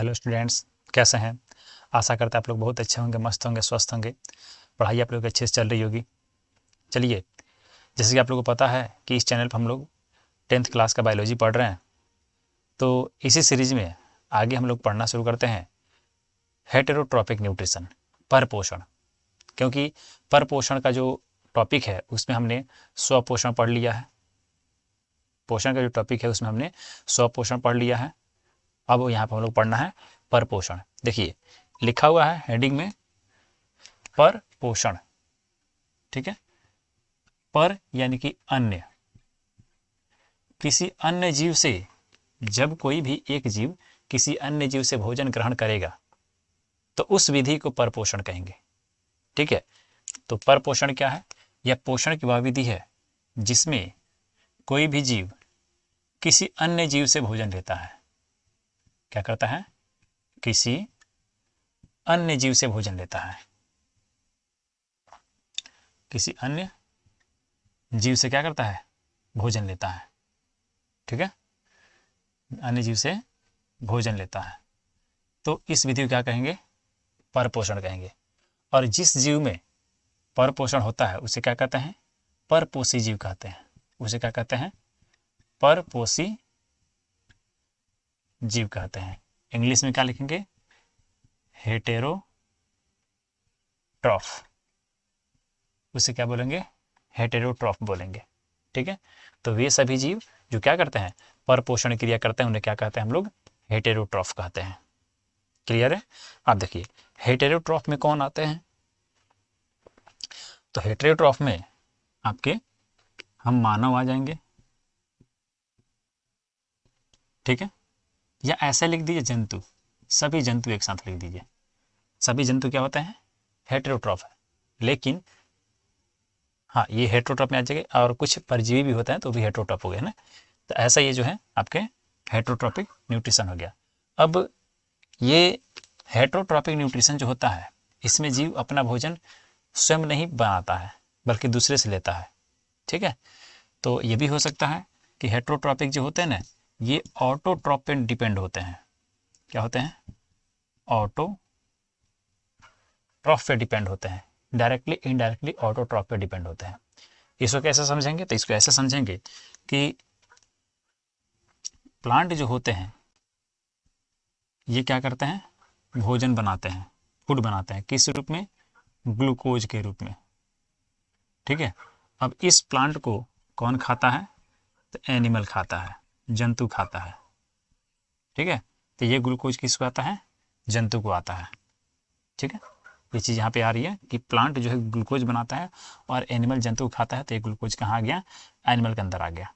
Hello students, कैसे हैं। आशा करते हैं आप लोग बहुत अच्छे होंगे, मस्त होंगे, स्वस्थ होंगे। पढ़ाई आप लोग की अच्छे से चल रही होगी। चलिए, जैसे कि आप लोगों को पता है कि इस चैनल पर हम लोग 10th क्लास का बायोलॉजी पढ़ रहे हैं। तो इसी सीरीज में आगे हम लोग पढ़ना शुरू करते हैं हेटेरोट्रॉपिक न्यूट्रिशन, परपोषण। क्योंकि परपोषण का जो टॉपिक है उसमें हमने स्वपोषण पढ़ लिया है। पोषण का जो टॉपिक है उसमें हमने स्वपोषण पढ़ लिया है। अब यहाँ पर हम लोग पढ़ना है परपोषण। देखिए, लिखा हुआ है हेडिंग में पर पोषण। ठीक है, पर यानी कि अन्य, किसी अन्य जीव से, जब कोई भी एक जीव किसी अन्य जीव से भोजन ग्रहण करेगा तो उस विधि को परपोषण कहेंगे। ठीक है, तो परपोषण क्या है? यह पोषण की वह विधि है जिसमें कोई भी जीव किसी अन्य जीव से भोजन लेता है। क्या करता है? किसी अन्य जीव से भोजन लेता है। किसी अन्य जीव से क्या करता है? भोजन लेता है। ठीक है, अन्य जीव से भोजन लेता है तो इस विधि को क्या कहेंगे? परपोषण कहेंगे। और जिस जीव में परपोषण होता है उसे क्या कहते हैं? परपोषी जीव कहते हैं। उसे क्या कहते हैं? परपोषी जीव कहते हैं। इंग्लिश में क्या लिखेंगे? हेटेरोट्रॉफ। उसे क्या बोलेंगे? हेटेरोट्रॉफ बोलेंगे। ठीक है, तो वे सभी जीव जो क्या करते हैं? परपोषण क्रिया करते हैं, उन्हें क्या कहते हैं हम लोग? हेटेरोट्रॉफ कहते हैं। क्लियर है? आप देखिए, हेटेरोट्रॉफ में कौन आते हैं? तो हेटेरोट्रॉफ में आपके हम मानव आ जाएंगे। ठीक है, या ऐसे लिख दीजिए जंतु, सभी जंतु एक साथ लिख दीजिए। सभी जंतु क्या होते हैं? हेटेरोट्रॉफ है। लेकिन हाँ, ये हेटेरोट्रॉफ में आ जाएगा। और कुछ परजीवी भी होते हैं तो भी हेटेरोट्रॉफ हो गया ना। तो ऐसा ये जो है आपके हेटेरोट्रॉपिक न्यूट्रिशन हो गया। अब ये हेटेरोट्रॉपिक न्यूट्रिशन जो होता है, इसमें जीव अपना भोजन स्वयं नहीं बनाता है बल्कि दूसरे से लेता है। ठीक है, तो ये भी हो सकता है कि हेटेरोट्रॉपिक जो होते हैं ना, ये ऑटोट्रॉप पे डिपेंड होते हैं। क्या होते हैं? ऑटोट्रॉफ पे डिपेंड होते हैं। डायरेक्टली इनडायरेक्टली ऑटोट्रॉफ पे डिपेंड होते हैं। इसको कैसे समझेंगे? तो इसको ऐसे समझेंगे कि प्लांट जो होते हैं ये क्या करते हैं? भोजन बनाते हैं, फूड बनाते हैं। किस रूप में? ग्लूकोज के रूप में। ठीक है, अब इस प्लांट को कौन खाता है? तो एनिमल खाता है, जंतु खाता है। ठीक है, तो ये ग्लूकोज किसको आता है? जंतु को आता है। ठीक है, ये चीज़ यहाँ पे आ रही है कि प्लांट जो है ग्लूकोज बनाता है और एनिमल जंतु खाता है, तो ये ग्लूकोज कहाँ आ गया? एनिमल के अंदर आ गया।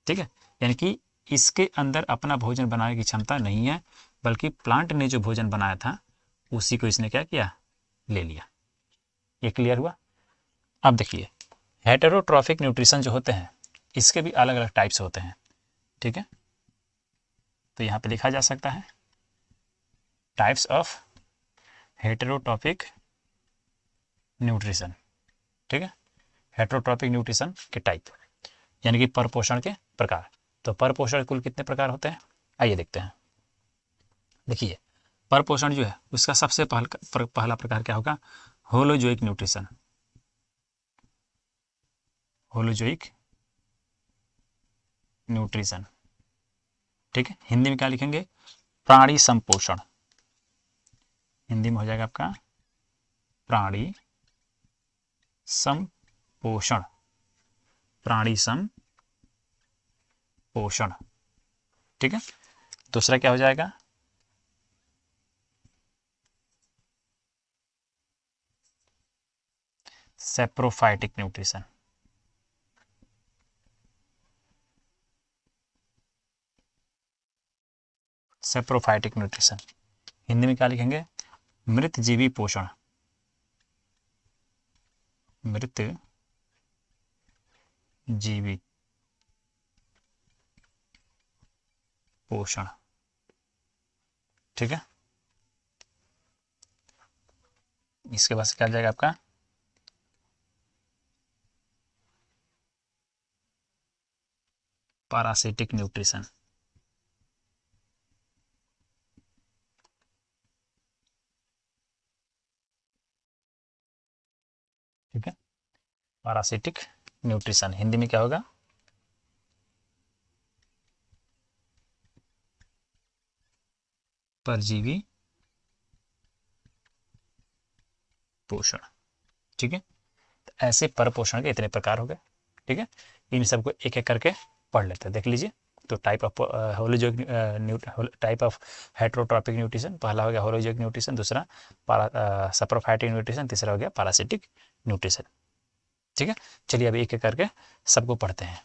ठीक है, यानी कि इसके अंदर अपना भोजन बनाने की क्षमता नहीं है, बल्कि प्लांट ने जो भोजन बनाया था उसी को इसने क्या किया? ले लिया। ये क्लियर हुआ? अब देखिए, हेटेरोट्रॉफिक न्यूट्रिशन जो होते हैं इसके भी अलग अलग टाइप्स होते हैं। ठीक है, तो यहाँ पे लिखा जा सकता है टाइप्स ऑफ हेटेरोट्रॉपिक न्यूट्रिशन। ठीक है, हेटेरोट्रॉपिक न्यूट्रिशन के टाइप यानी कि परपोषण के प्रकार। तो परपोषण कुल कितने प्रकार होते हैं? आइए देखते हैं। देखिए, परपोषण जो है उसका सबसे पहला प्रकार क्या होगा? Holozoic nutrition. Holozoic nutrition. ठीक है, हिंदी में क्या लिखेंगे? प्राणी संपोषण। हिंदी में हो जाएगा आपका प्राणी संपोषण। प्राणी संपोषण। ठीक है, दूसरा क्या हो जाएगा? Saprophytic nutrition. Saprophytic nutrition Hindi में क्या लिखेंगे? मृत जीवी पोषण। मृत जीवी पोषण। ठीक है, इसके बाद क्या आ जाएगा आपका? Parasitic nutrition. ठीक है। पैरासिटिक न्यूट्रिशन हिंदी में क्या होगा? परजीवी पोषण। ठीक है, तो ऐसे पर पोषण के इतने प्रकार हो गए। ठीक है, इन सबको एक एक करके पढ़ लेते हैं, देख लीजिए। तो type of holozoic type of heterotrophic nutrition, पहला हो गया होलोजोइक न्यूट्रिशन, दूसरा सप्रोफाइटिक न्यूट्रिशन, तीसरा हो गया पैरासिटिक न्यूट्रिशन। ठीक है, चलिए अभी एक एक करके सबको पढ़ते हैं।